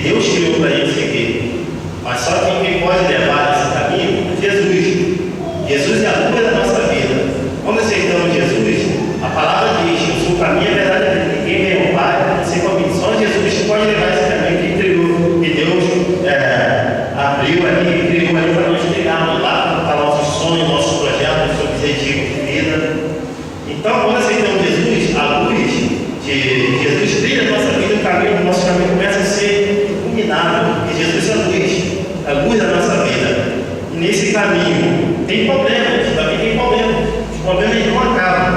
Deus criou para a gente seguir. Mas só que quem pode levar esse caminho é Jesus. Jesus é a luz da nossa vida. Quando aceitamos Jesus, a palavra diz: eu sou o caminho, a verdade, a vida. Ninguém vem ao Pai, não sei comigo. Só Jesus pode levar esse caminho que Deus abriu ali, criou ali para nós trilharmos lá, para nossos sonhos, nossos projetos, nossos objetivos de vida. Então, quando aceitamos Jesus, a luz de Jesus brilha na nossa vida, o nosso caminho começa a ser iluminado, porque Jesus é a luz da nossa vida. E nesse caminho tem problemas, também tem problemas. Os problemas não acabam.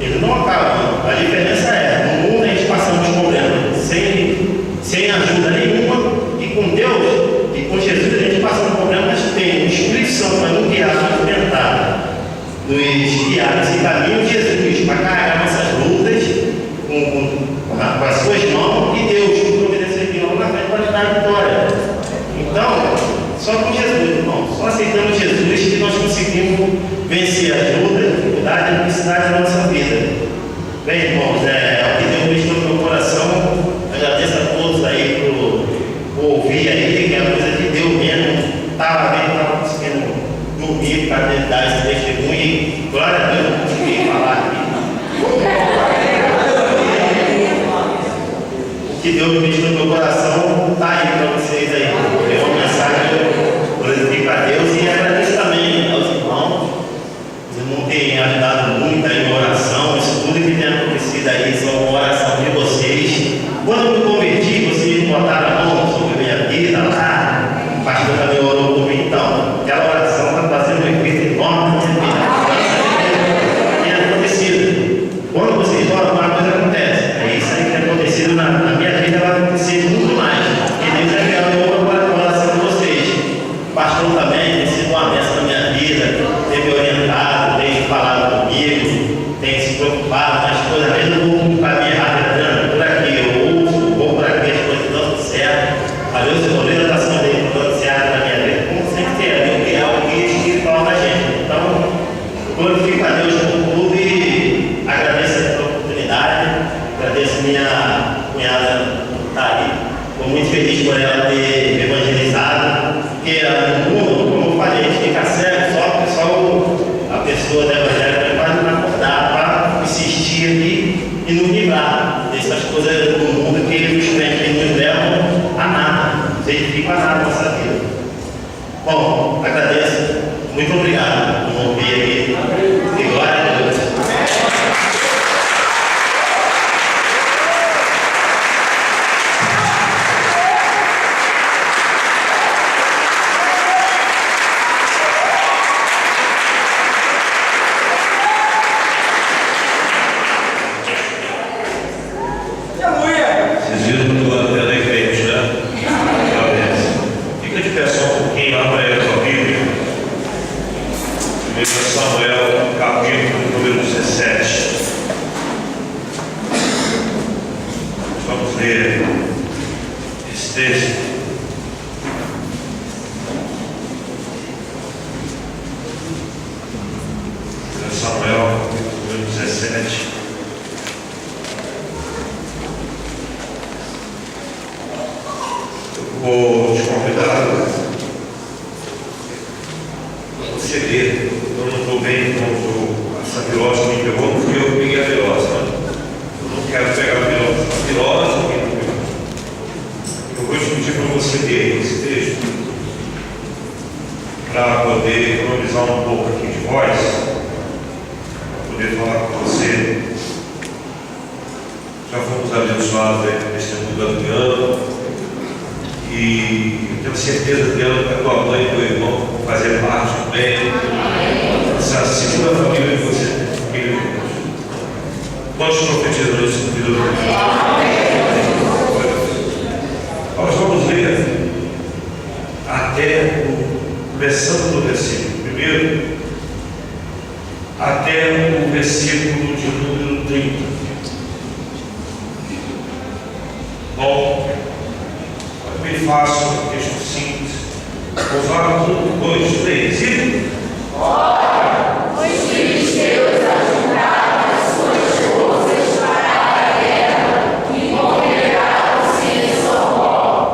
Eles não acabam. A diferença é, no mundo a gente passamos problemas sem ajuda nenhuma, e com Deus e com Jesus a gente passa um problema, mas tem o Espírito Santo para nos guiar, nos orientar, nos guiar nesse caminho de Jesus, para carregar nossas lutas com as suas mãos, e Deus que providencia aqui lá na frente para nos dar a vitória. Então, só com Jesus, irmão, só aceitando Jesus que nós conseguimos vencer as lutas, dificuldades e necessidades da nossa vida. Bem, irmãos, é o que Deus deixou no meu coração. Agradeço a todos aí por ouvir aí, que é a coisa de Deus mesmo. Estava conseguindo dormir para dar esse testemunho, e glória a Deus, eu consegui falar aqui. O que Deus me deixou no meu coração está aí para vocês aí. É uma mensagem que eu glorifico para Deus, e agradeço também aos irmãos. Os irmãos têm ajudado muito aí na oração. Isso tudo que tem acontecido aí são uma oração de vocês. Quando eu me converti, vocês botaram a mão sobre a minha vida lá. O pastor também orou por mim. Então, aquela oração está fazendo um efeito enorme na minha vida. Tem acontecido. Quando vocês oram, uma coisa acontece. É isso aí que tem acontecido na minha vida, vai acontecer muito mais. Porque Deus é real para a oração de vocês. O pastor também tem sido uma bênção na minha vida, tem me orientado, tem falado comigo, tem se preocupado com as coisas. Às vezes eu vou para a minha rápida por aqui, eu ouço, vou por aqui, as coisas dão certo. Às vezes eu olhei a oração dele dando certo na minha vida, como sempre tem ali o que é o guia espiritual da gente. Então, glorifico a Deus por tudo e agradeço a oportunidade, agradeço minha cunhada por estar ali. Estou muito feliz por ela ter evangelizado, porque no mundo, como eu falei, a gente fica cego só a pessoa da evangélica vai nos acordar para insistir ali e nos livrar dessas coisas do mundo que os crentes nos levam a nada, não edificam a nada na nossa vida. Bom, agradeço, muito obrigado por ouvir aqui, e glória a Deus. Samuel, capítulo número 17. Vamos ler esse texto. Samuel, número 17. Eu vou te convidar para você ler. Eu não estou bem com essa virose que me pegou, porque eu peguei a virose. Eu não quero pegar a virose que me pegou. Eu vou te pedir para você ler esse texto, para poder economizar um pouco aqui de voz, para poder falar com você. Já fomos abençoados nesse mundo do ano, e eu tenho certeza que a tua mãe e teu irmão vão fazer parte também. Essa segunda família que você tem. Quantos profetizam nesse sentido? Nós vamos ler até começando no versículo primeiro, até o versículo de número 30. Bom, é bem fácil, um texto simples. Vamos lá, 1, 2, 3 e... Ora, os filisteus ajuntaram as suas forças para a guerra e congregaram-se em Socó.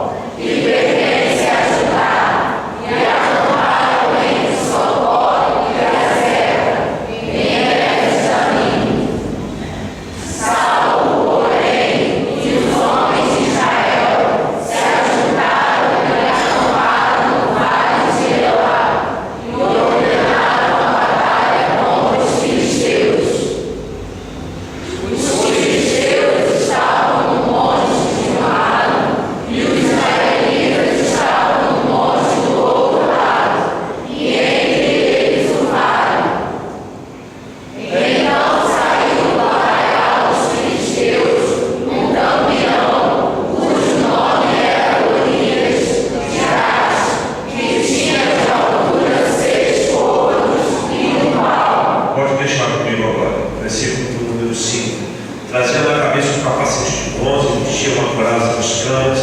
bronze, enchia uma coraça das camas,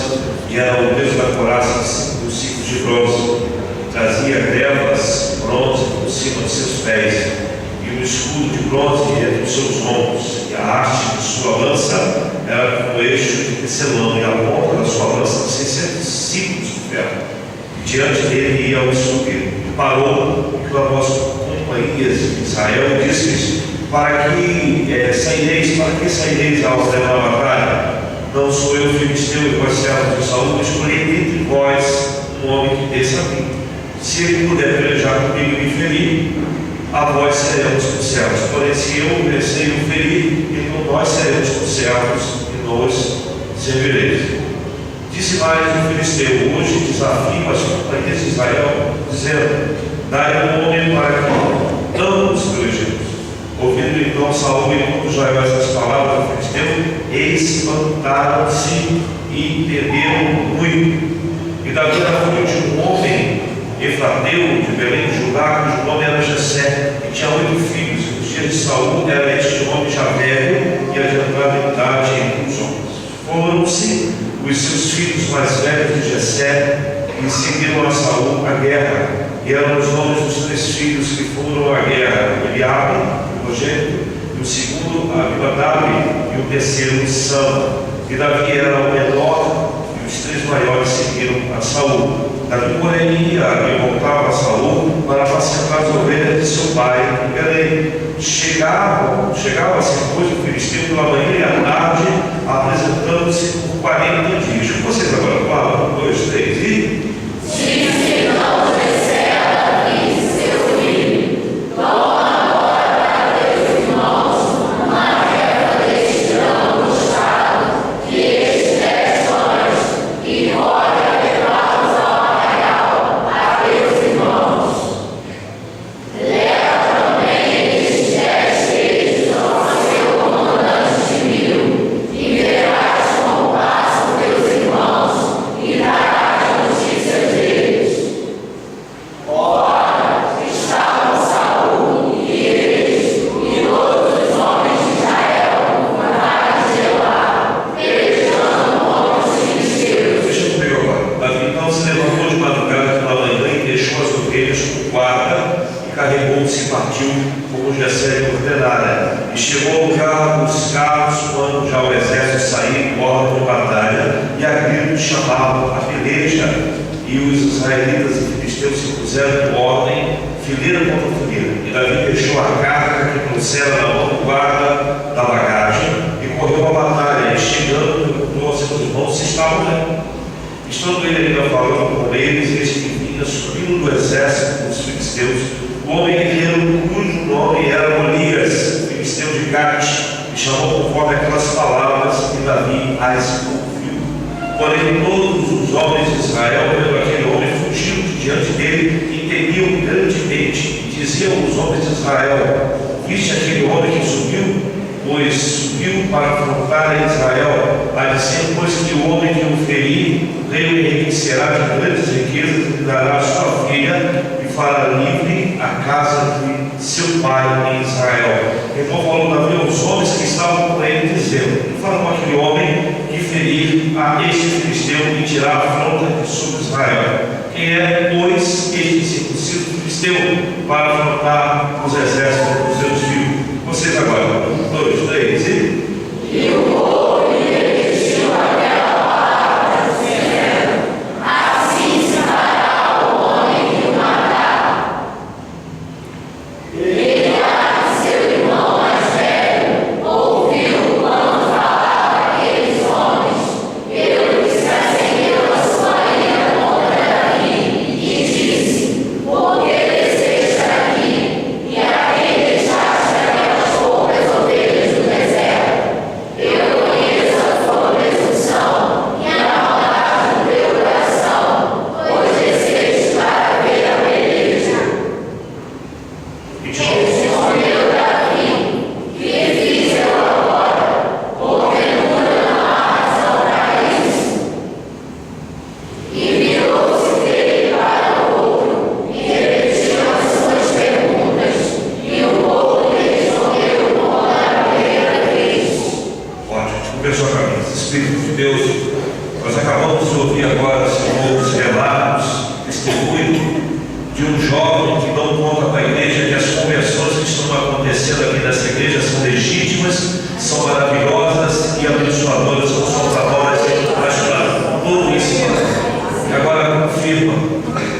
e era o peso da coraça dos ciclos de bronze. Trazia grevas de bronze por cima de seus pés, e um escudo de bronze entre os seus ombros, e a haste de sua lança era como eixo de tecelão, e a ponta da sua lança 600 ciclos de ferro. E diante dele ia o escudeiro. E parou e clamou às companhias de Israel e disse-lhes: para que saireis ao da batalha? Não sou eu filisteu e vós servos de Saúl, escolhi entre vós um homem que desça a mim. Se ele puder pelejar comigo e me ferir, a vós seremos por servos. Porém, se eu vencer e o ferir, então nós seremos por servos e nos servireis. Disse mais o filisteu: hoje desafio as companhias de Israel, dizendo: dai um homem para que ambos pelejemos. Ouvindo então Saúl e todo Israel essas palavras do filisteu, espantaram-se e temeram muito. E Davi era filho de um homem efrateu de Belém de Judá, cujo nome era Jessé, e tinha 8 filhos. E nos dias de Saúl era este homem já velho e adiantado em idade entre os homens. Foram-se os seus filhos mais velhos de Jessé e seguiram a Saúl à guerra. E eram os nomes dos 3 filhos que foram à guerra: Eliabe, o primogênito, e o segundo Abinadab, e o terceiro Sama. E Davi era o menor, e os 3 maiores seguiram a Saúl. Davi, porém, ia e voltava a Saúl para apacentar as ovelhas de seu pai em Belém. Chegava-se depois do filisteu pela manhã e à tarde, apresentando-se por 40 dias. Vocês agora falam: 1, 2, 3 e... Disse não Jessé a Davi, seu filho: toma agora para teus irmãos uma régua deste grão tostado, que estes 10 pães, e rogue a levá-los ao arraial a teus irmãos. Leva também estes 10 queijos ao seu comandante de 1000, e verás como passam teus irmãos, e darás notícias deles. Ora, estavam Saúl e eles, e todos os homens de Israel, com vara de Jeová, pelejando contra os filisteus. Deixa eu pegar agora. Davi então se levantou de madrugada pela manhã e deixou as ovelhas com guarda, e carregou-se e partiu, como Jessé lhe ordenara. E chegou ao lugar dos carros, quando já o exército saía em ordem de batalha, e a grito chamavam a peleja. E os israelitas e filisteus se puseram em ordem, fileira contra fileira. E Davi deixou a carga que trouxera na mão do guarda da bagagem, e correu a batalha, e chegando, perguntou aos seus irmãos se estavam ali. Estando ele ainda falando com eles, eis que vinha subindo do exército dos filisteus o homem guerreiro, cujo nome era Golias, filisteu de Gate, e chamou conforme aquelas palavras, e Davi as ouviu. Porém, todos os homens de Israel, vendo aquele homem, fugiram de diante dele e temiam grandemente. E diziam os homens de Israel: viste aquele homem que subiu? Pois subiu para afrontar a Israel. A dizer, pois, que o homem que o ferir, o rei enriquecerá de grandes riquezas, e dará a sua filha, e fará livre a casa de seu pai em Israel. Então falou Davi aos homens que estavam com ele, dizendo: falou aquele homem que ferir a este filisteu e tirar a afronta de sobre Israel. Quem é, pois, este circunciso filisteu para afrontar os exércitos dos seus filhos? Vocês agora, 1, 2, 3 e... E o povo lhe repetiu aquela palavra, dizendo: assim se fará o homem que o matar. Eliabe, seu irmão mais velho, ouviu quando falava aqueles homens, pelo que se acendeu a sua ira contra Davi, e disse: por que desceste aqui, e a quem deixaste aquelas poucas ovelhas do deserto? Eu filhos de Deus, nós acabamos de ouvir agora, Senhor, os relatos, testemunho de um jovem que dão conta para a igreja que as conversões que estão acontecendo aqui nessa igreja são legítimas, são maravilhosas e abençoadoras, são salvadoras e ajudar todo isso. E agora confirma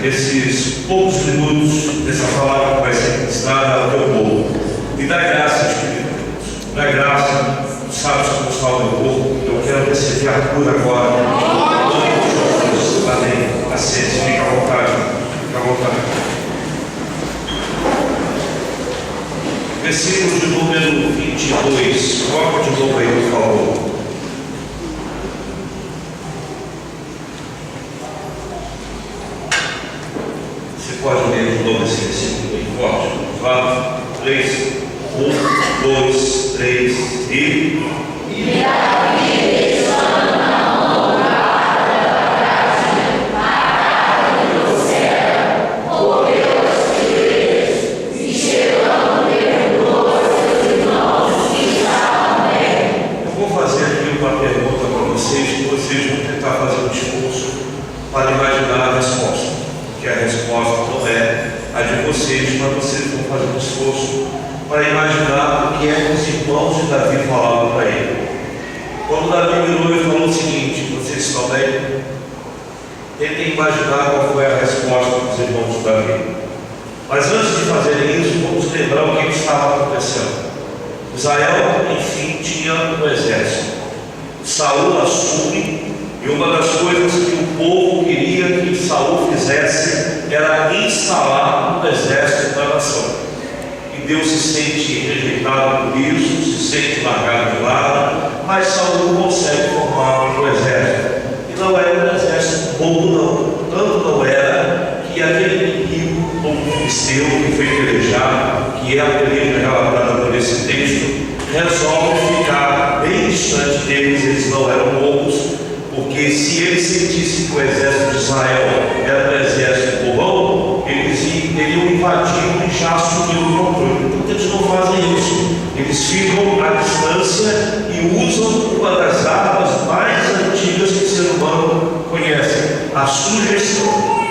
esses poucos minutos dessa palavra que vai ser ministrada ao teu povo. E dá graça, Espírito Deus. Dá graça, tu sabes como está o meu corpo. Eu quero receber a cura agora. Amém. Assim, fica à vontade. Fica à vontade. Versículo de número 22. Coloca de novo aí, por favor. Você pode ler de novo esse versículo bem forte. Vamos lá. 3, 1, 2, 3 e. Vocês vão tentar fazer um esforço para imaginar a resposta, porque a resposta não é a de vocês, mas vocês vão fazer um esforço para imaginar o que é que os irmãos de Davi falavam para ele. Quando Davi virou e falou o seguinte: vocês estão bem? Tentem imaginar qual foi a resposta dos irmãos de Davi. Mas antes de fazerem isso, vamos lembrar o que estava acontecendo. Israel, enfim, tinha um exército. Saul assume, e uma das coisas que o povo queria que Saul fizesse era instalar um exército da nação. E Deus se sente rejeitado por isso, se sente largado de lado, mas Saul consegue formar um exército. E não era um exército bobo, não. Tanto não era que aquele inimigo, como filisteu, que foi pelejado, que é a peleja relatada por esse texto, resolve ficar bem distante deles. Eles não eram bobos, porque se eles sentissem que o exército de Israel era um exército bobão, eles teriam invadido e já assumido o controle. Porque eles não fazem isso. Eles ficam à distância e usam uma das armas mais antigas que o ser humano conhece, a sugestão.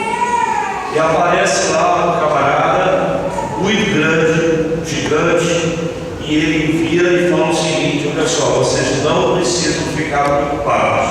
E aparece lá um camarada muito grande, gigante, e ele vira e fala o seguinte: olha só, vocês não precisam ficar preocupados,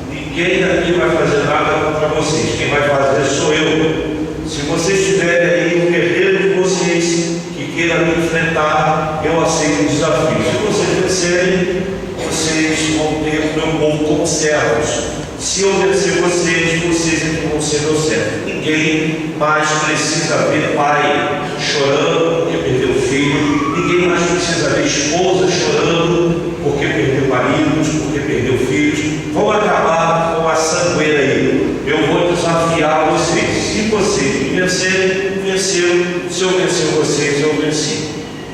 ninguém aqui vai fazer nada contra vocês, quem vai fazer sou eu. Se vocês tiverem aí um guerreiro de vocês que queira me enfrentar, eu aceito o desafio. Se vocês vencerem, vocês vão ter o meu povo como servos. Se eu vencer vocês, vocês é que vão ser meus servos. Ninguém mais precisa ver pai chorando porque perdeu filho, ninguém mais precisa ver esposa chorando porque perdeu maridos, porque perdeu filhos. Vão acabar com a sangueira aí. Eu vou desafiar vocês. Se vocês me vencerem, venceram. Se eu vencer vocês, eu venci.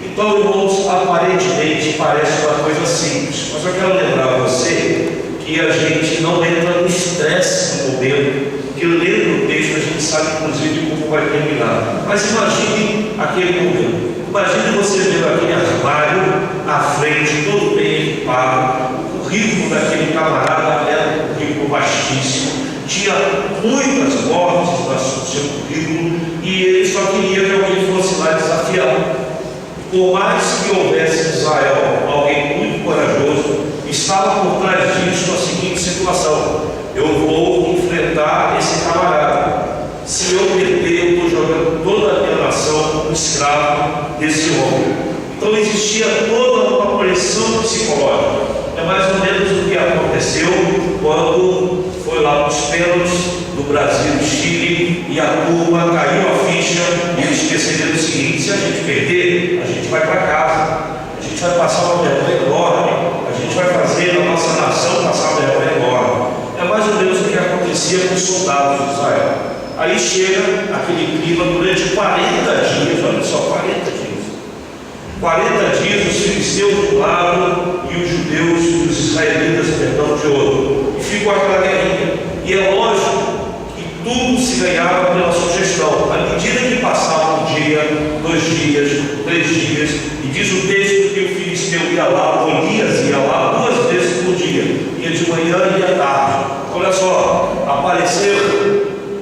Então, irmãos, aparentemente parece uma coisa simples, mas eu quero lembrar você que a gente não entra no estresse no momento, que lendo o texto a gente sabe inclusive como vai terminar. Mas imagine aquele momento. Imagine você vendo aquele armário à frente, todo bem equipado. O currículo daquele camarada era um currículo vastíssimo, tinha muitas mortes no seu currículo, e ele só queria que alguém fosse lá desafiá-lo. Por mais que houvesse em Israel alguém muito corajoso, estava por trás disso a seguinte situação: eu vou enfrentar esse camarada. Se eu perder, eu estou jogando toda a minha nação no escravo desse homem. Então existia toda uma pressão psicológica. É mais ou menos o que aconteceu quando foi lá nos pênaltis do Brasil e Chile, e a turma caiu a ficha e eles perceberam o seguinte: se a gente perder, a gente vai para casa, a gente vai passar uma vergonha enorme, a gente vai fazer a nossa nação passar uma vergonha enorme. É mais ou menos o que acontecia com os soldados de Israel. Aí chega aquele clima durante 40 dias, olha só, 40 dias. 40 dias os filisteus de um lado e os judeus e os israelitas, perdão, de outro. E ficou aquela guerrinha. E é lógico que tudo se ganhava pela sugestão. À medida que passava um dia, 2 dias, 3 dias, e diz o texto que o filisteu ia lá, Golias ia lá 2 vezes por dia. Ia de manhã e à tarde. Olha só, apareceu,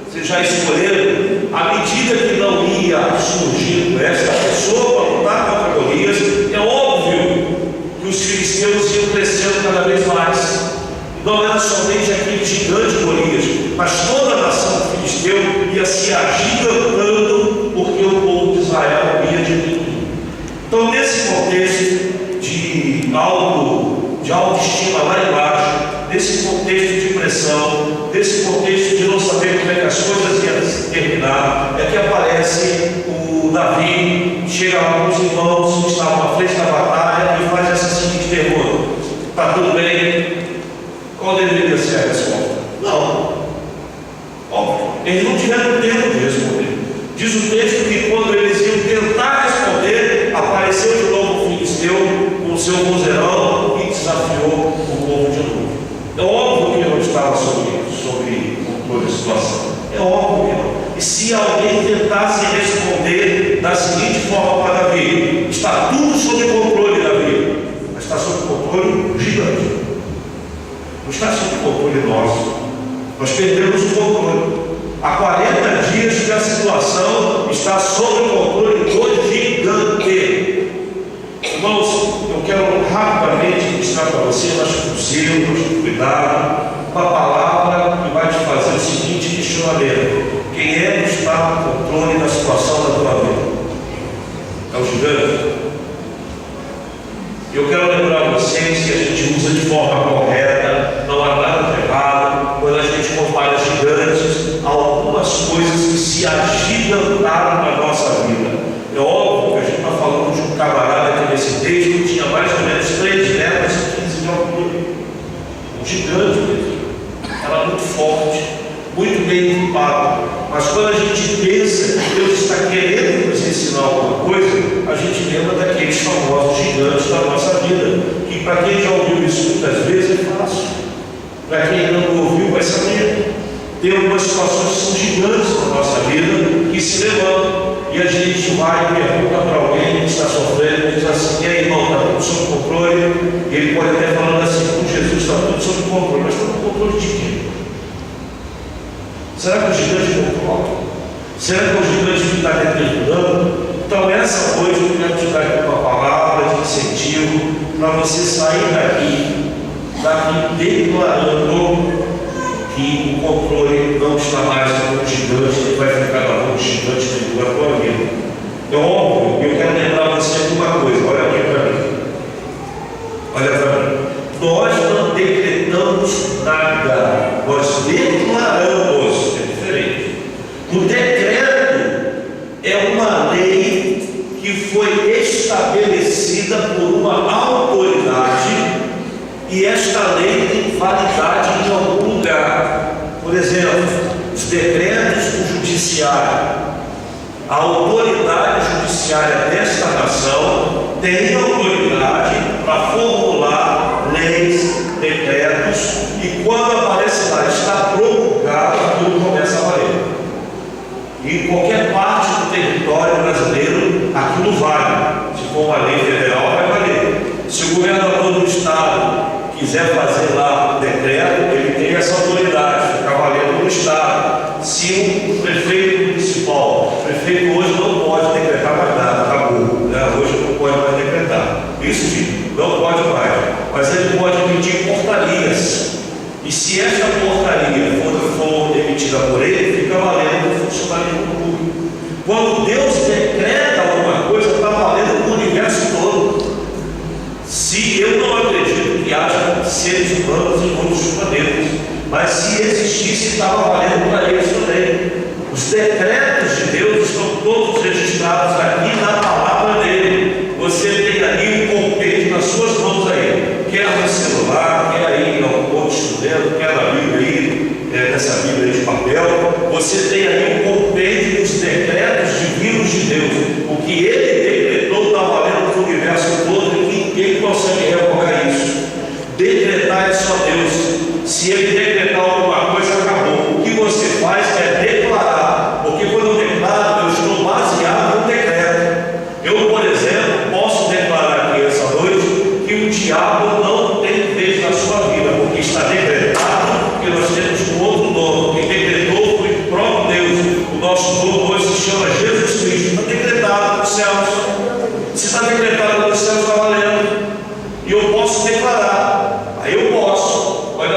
vocês já escolheram, à medida que não ia surgindo essa pessoa para lutar contra Golias, é óbvio que os filisteus iam crescendo cada vez mais. Não era somente aquele gigante Golias, mas toda a nação filisteu ia se agigantando, porque o povo de Israel ia diminuindo. Então, nesse contexto de autoestima lá embaixo, nesse contexto de pressão, nesse contexto de não saber como é que as coisas iam terminar, é que aparece o Davi, chega lá com os irmãos que estavam à frente da batalha e faz essa seguinte pergunta: está tudo bem? Qual deveria ser a resposta? Não. Óbvio, eles não tiveram tempo de responder. Diz o texto que quando eles iam tentar responder, apareceu de novo o filisteu com o seu vozeirão e desafiou o povo de novo. É óbvio que não estava sobre controle da situação. É óbvio que não. E se alguém tentasse responder da seguinte forma para Davi: está tudo sob controle, Davi, mas está sob controle gigante. Não está sob controle nosso. Nós perdemos o controle. Há 40 dias que a situação está sob o controle do gigante. Irmãos, eu quero rapidamente mostrar para você, mas possível, cuidado, uma palavra que vai te fazer o seguinte questionamento: quem é que está no controle da situação da tua vida? É o gigante? Eu quero lembrar vocês que a gente usa de forma correta, não há nada de errado quando a gente compara gigantes a algumas coisas que se agigantaram na nossa vida. É óbvio que a gente está falando de um camarada que nesse texto tinha mais ou menos 3 metros e 15 de altura. Um gigante mesmo. Era muito forte, muito bem equipado. Mas quando a gente pensa que Deus está querendo nos ensinar alguma coisa, a gente lembra daqueles famosos gigantes da nossa vida, que para quem já ouviu isso muitas vezes é fácil. Para quem não ouviu vai saber. Tem algumas situações que são gigantes na nossa vida, que se levantam, e a gente vai e pergunta para alguém que está sofrendo, diz assim: e aí, irmão, está tudo sob controle? E ele pode até falando assim: com Jesus está tudo sob controle. Mas está sob controle de quê? Será que o gigante controla? Será que o gigante que está determinando? Então, essa noite eu quero te dar aqui uma palavra de incentivo para você sair daqui declarando que o controle não está mais sobre o gigante, que vai ficar na mão do gigante dentro da tua vida. É óbvio, eu quero lembrar você de uma coisa: olha aqui para mim. Olha para mim. Nós não decretamos nada, nós declaramos. É diferente. O decreto é uma lei que foi estabelecida por uma autoridade, e esta lei tem validade em algum lugar. Por exemplo, os decretos do judiciário. A autoridade judiciária desta nação tem autoridade para formular leis, decretos, e quando aparece lá, está promulgado, aquilo começa a valer. E em qualquer parte do território brasileiro, aquilo vale. Se for uma lei federal, vai valer. Se o governador do estado quiser fazer lá decreto, ele tem essa autoridade, fica valendo no estado. Se o prefeito municipal, o prefeito hoje não pode decretar mais nada, acabou, né? Hoje não pode mais decretar. Isso sim, não pode mais. Mas ele pode emitir portarias. E se essa portaria for emitida por ele, fica valendo no funcionalismo público. Quando Deus decreta alguma coisa, está valendo no universo todo. Se eu não acredito que haja seres humanos em outros planetas, mas se existisse, estava valendo para eles também. Os decretos de Deus estão todos registrados aqui na palavra dele. Você tem ali um compêndio nas suas mãos aí, quer no celular, quer aí em algum outro instrumento, quer na Bíblia aí, nessa Bíblia de papel. Você tem ali um compêndio dos decretos divinos de Deus. O que ele decretou está valendo para o universo todo, e ninguém consegue revogar isso. Decretar é só Deus. Se ele decretar alguma coisa, acabou. O que você faz é declarar, porque quando eu declaro, eu estou baseado no decreto. Eu, por exemplo, posso declarar aqui essa noite que o diabo não tem vez na sua vida, porque está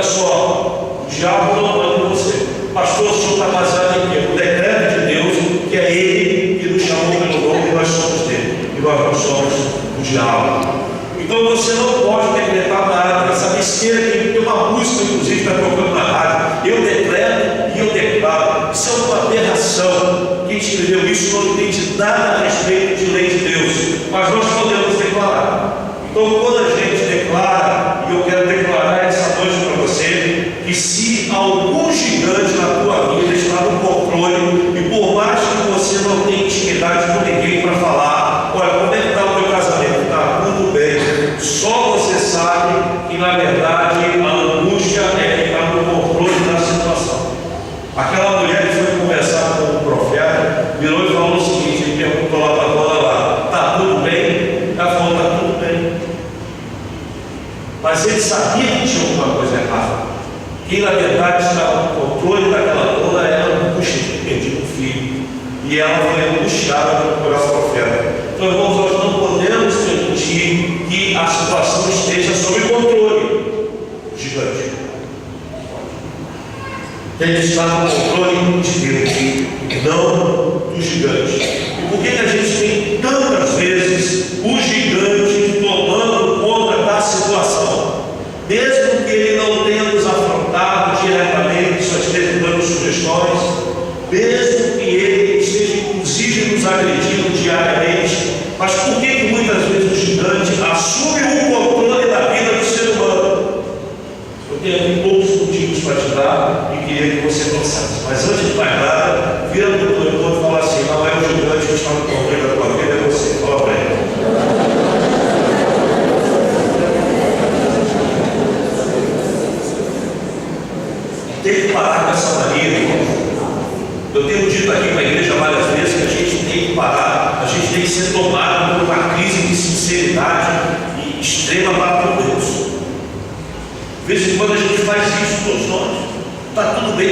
só, o diabo não manda em você. Pastor, o senhor está baseado em quê? O decreto de Deus, que é Ele que nos chamou pelo nome e nós somos dele. E nós não somos o diabo. Então você não pode decretar nada. Essa besteira que tem uma música, inclusive, está tocando na rádio. Eu decreto e eu declaro. Isso é uma aberração. Quem escreveu isso não entende nada a respeito de lei de Deus. Mas nós podemos declarar. Então, quando a gente declara, e eu quero declarar essa noite para você, que se algum gigante na tua vida está no controle, e por mais que você não tenha intimidade com ninguém para falar, olha, como é que está o teu casamento? Está tudo bem. Só você sabe que, na verdade, a angústia é que está no controle da situação. Aquela mulher que foi conversar com o profeta, virou e falou o seguinte, ele perguntou lá para a dona lá, está tudo bem? Ela falou, está tudo bem. Mas ele sabia que tinha alguma coisa errada. Quem na verdade estava no controle daquela dona era a angústia de perder um filho. E ela foi angustiada para procurar o profeta. Então, irmãos, nós não podemos permitir que a situação esteja sob controle. Gigante. Tem que estar no controle de Deus, não do gigante. E por que a gente tem tantas vezes o gigante tomando conta da situação? Mesmo que ele não tenha nos afrontado diretamente, só esteja dando sugestões, mesmo que ele esteja inclusive nos agredindo diariamente, mas por que muitas vezes o gigante assume o controle da vida do ser humano? Eu tenho aqui poucos motivos para te dar e queria que você pensasse. Mas antes de mais nada, vira para o teu irmão e fala assim: não é o gigante que está no controle da tua vida, é você. Fala para ele. Tem que parar com essa mania, irmão. Eu tenho dito aqui para a igreja várias vezes que a gente tem que parar, a gente tem que ser tomado por uma crise de sinceridade e extrema para com Deus. De vez em quando a gente faz isso todos nós. Está tudo bem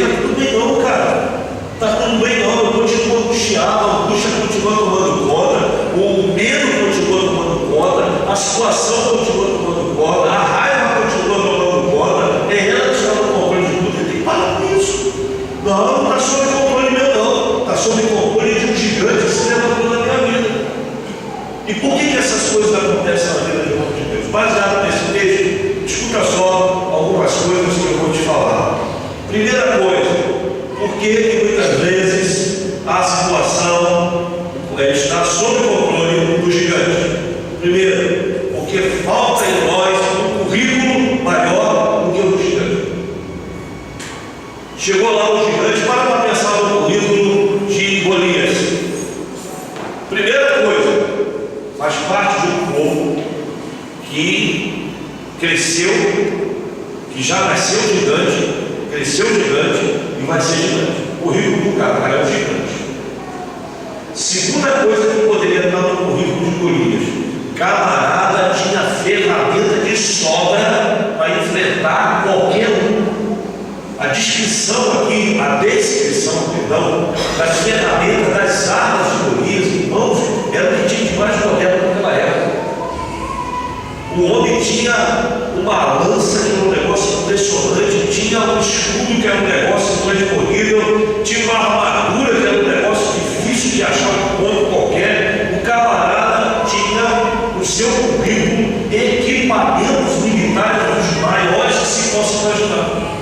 não, cara. Está tudo bem não, eu continuo angustiado, a angústia continua tomando conta, o medo continua tomando conta, a situação continua tomando conta, a raiva continua tomando conta, é ela que está no controle de tudo. Ele tem que parar com isso. Não está sob controle meu não, está sob controle de um gigante que se levantou na minha vida. E por que essas coisas acontecem na vida de um homem de Deus? Baseado nesse texto, escuta só algumas coisas que eu vou te falar. Primeira coisa, por que muitas vezes a situação está sob o controle do gigante? Primeiro, porque falta em nós um currículo maior do que o do gigante. Chegou lá o gigante, para pensar no currículo de Golias. Primeira coisa, faz parte de um povo que cresceu, que já nasceu gigante, cresceu gigante e vai ser gigante. O currículo do cara é um gigante. Segunda coisa que poderia estar no currículo de Golias: camarada tinha ferramenta de sobra para enfrentar qualquer um. A descrição aqui, a descrição, perdão, das ferramentas, das armas de Golias, irmãos, era o que tinha de mais moderno naquela época. O homem tinha uma lança, que era um negócio impressionante, tinha um escudo, que era um negócio intransponível, tinha uma armadura, que era um negócio difícil de achar um ponto qualquer. O camarada tinha no seu currículo equipamentos militares dos maiores que se possa imaginar.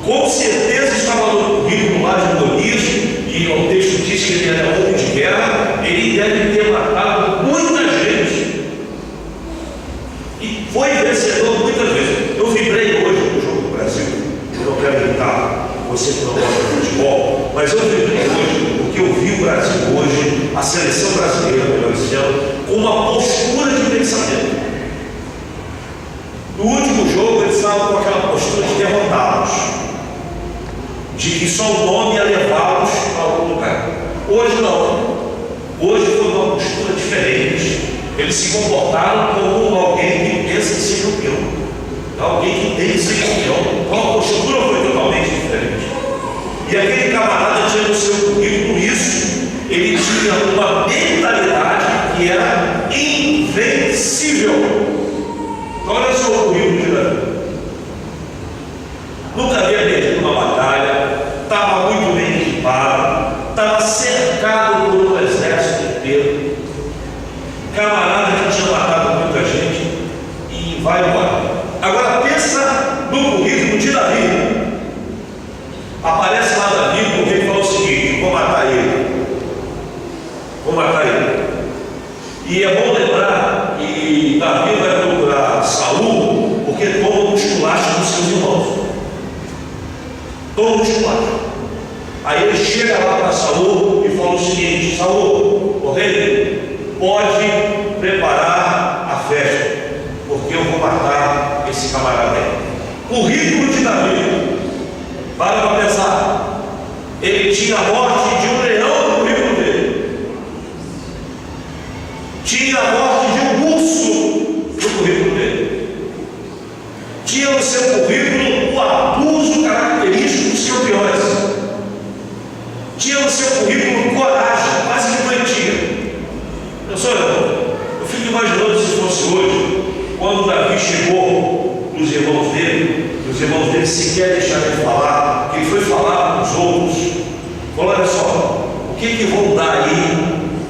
Com certeza estava no currículo lá de Golias, e o texto diz que ele era homem de guerra, ele deve ter matado muita gente. E foi vencedor muitas vezes. Eu vibrei hoje no jogo do Brasil. Eu não quero imitar você que não gosta de futebol, mas eu vibrei hoje porque eu vi o Brasil hoje, a seleção brasileira, melhor dizendo, com uma postura de pensamento. No último jogo eles estavam com aquela postura de derrotá-los, de que só o nome ia levá-los a algum lugar. Hoje não. Hoje foi uma postura diferente. Eles se comportaram como alguém que pensa em ser campeão, alguém que tem que ser campeão. Então a postura foi totalmente diferente. E aquele camarada tinha no seu currículo isso. Ele tinha uma mentalidade que era invencível. Olha só o currículo de Davi. cercado por um exército inteiro, camarada que tinha matado muita gente e vai embora. Agora pensa no currículo de Davi. Aparece lá Davi, o rei fala o seguinte: vou matar ele. Vou matar ele. E é bom lembrar que Davi vai procurar Saul porque toma um esculacho dos seus irmãos. Toma um esculacho. Aí ele chega lá para Saul e fala o seguinte: Saul, o rei, pode preparar a festa, porque eu vou matar esse camarada aí. Currículo de Davi. Para pensar. Ele tinha a morte de um leão no currículo dele. Tinha a morte de um urso no currículo dele. Tinha no seu currículo o abuso característico dos campeões. Tinha no seu currículo coragem, quase que doentia. Eu fico imaginando se fosse hoje, quando Davi chegou nos irmãos dele, os irmãos dele sequer deixaram de falar, que ele foi falar com os outros. Falou: olha só, o que vão dar aí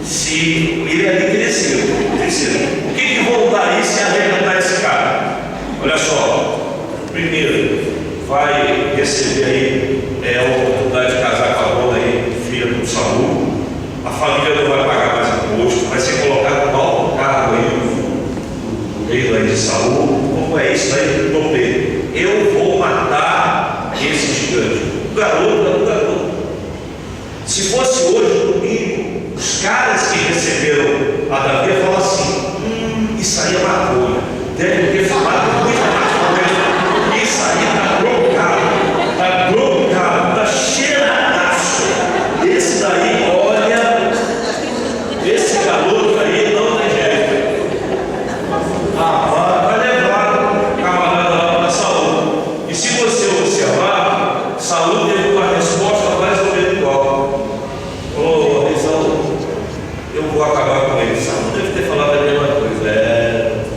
se ele ali cresceu? O que vão dar aí se arrebentar esse cara? Olha só, primeiro, vai receber aí a oportunidade de casar com a dona aí, filha do Saul. A família não vai pagar mais imposto, vai ser colocado no alto cargo aí do rei aí de Saul. Como é isso aí? Topei. Eu vou matar esse gigante. O garoto. Se fosse hoje, domingo, os caras que receberam a Davi falam assim: isso aí é maconha. Deve ter fumado muita maconha. Isso aí está drogado, está cheiradaço. Esse daí, olha, esse garoto aí não tem jeito. Vai levar o camarada lá para Saul. E se você observar, Saul teve uma resposta mais ou menos igual. Ô, rei Saul, eu vou acabar com ele. Saul deve ter falado a mesma coisa.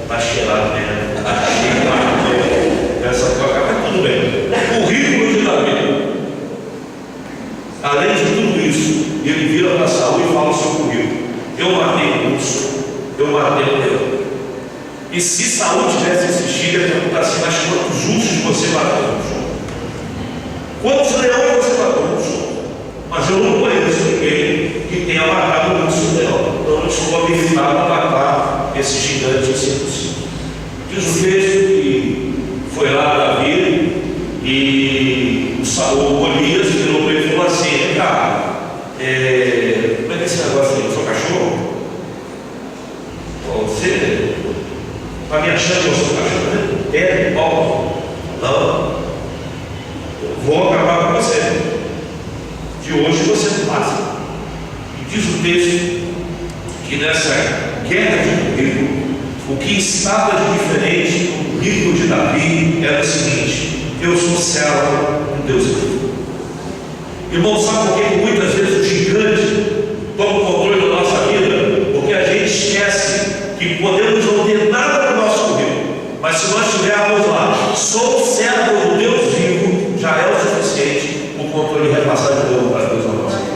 Tá cheirado mesmo. Tá cheio de maconha. Essa troca, mas tudo bem. Currículo de Davi. Além de tudo isso, ele vira para Saul e fala o seu currículo: eu matei o urso, eu matei o leão. E se Saul tivesse insistido, ele ia perguntar assim: mas quantos ursos você matou? Quantos leões você matou? Mas eu não conheço ninguém que tenha matado o urso e o leão. Então eu estou habilitado a matar esse gigante assim. Diz o texto que foi lá Davi e o Saul, Golias, virou para ele e falou assim: vem cá, como é que é esse negócio aí? Eu sou cachorro? Você está me achando que eu sou cachorro, né? Não. Vou acabar com você. De hoje você não passa. E diz o texto que nessa guerra de currículo, o que estava de diferente no currículo de Davi era o seguinte: eu sou servo de Deus vivo. Irmão, sabe por que muitas vezes o gigante toma o controle da nossa vida? Porque a gente esquece que podemos não ter nada no nosso currículo, mas se nós tivermos lá, sou servo do Deus vivo, já é o suficiente o controle repassado de Deus para Deus na nossa vida.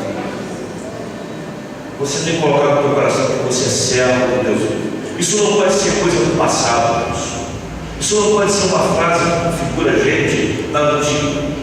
Você tem que colocar no teu coração que você é servo de Deus vivo. Isso não pode ser coisa do passado, isso não pode ser uma frase que configura a gente da antiga.